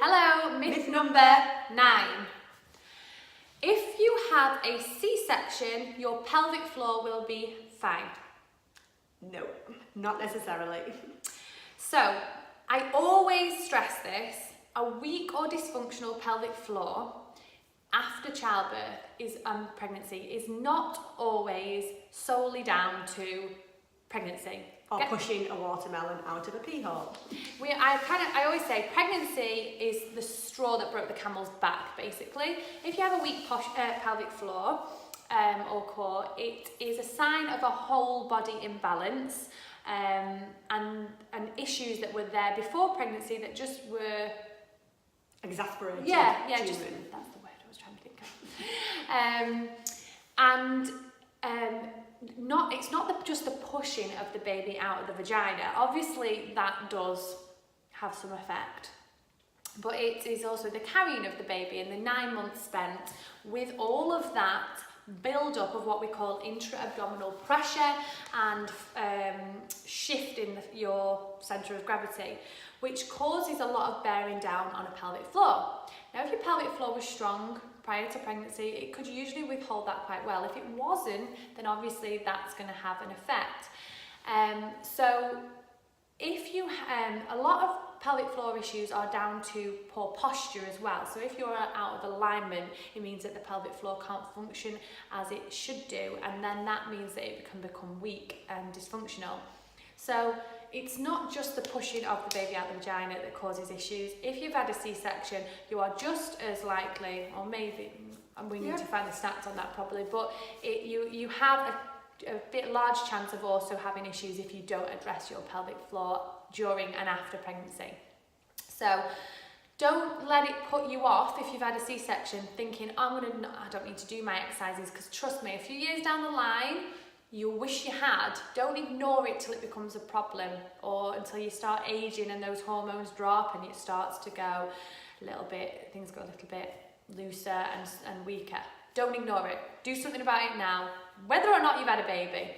Hello, myth number 9. If you have a C-section, your pelvic floor will be fine. No, not necessarily. So, I always stress this, a weak or dysfunctional pelvic floor after childbirth pregnancy is not always solely down to pregnancy. Or pushing a watermelon out of a pee hole. I always say pregnancy is the straw that broke the camel's back, basically. If you have a weak pelvic floor or core, it is a sign of a whole body imbalance and issues that were there before pregnancy that just were exasperated. That's the word I was trying to think of. It's not just the pushing of the baby out of the vagina. Obviously that does have some effect, but it is also the carrying of the baby and the 9 months spent with all of that build up of what we call intra-abdominal pressure and shift in your centre of gravity, which causes a lot of bearing down on a pelvic floor. Now, if your pelvic floor was strong prior to pregnancy, it could usually withhold that quite well. If it wasn't, then obviously that's going to have an effect. So if you, a lot of pelvic floor issues are down to poor posture as well. So if you're out of alignment, it means that the pelvic floor can't function as it should do, and then that means that it can become weak and dysfunctional. So it's not just the pushing of the baby out the vagina that causes issues. If you've had a C-section, you are just as likely, or maybe, and we need to find the stats on that probably, but you have a bit large chance of also having issues if you don't address your pelvic floor during and after pregnancy. So don't let it put you off if you've had a C-section thinking, I don't need to do my exercises, because trust me, a few years down the line, you'll wish you had. Don't ignore it till it becomes a problem or until you start aging and those hormones drop and it starts to go a little bit, things go a little bit looser and weaker. Don't ignore it. Do something about it now, whether or not you've had a baby.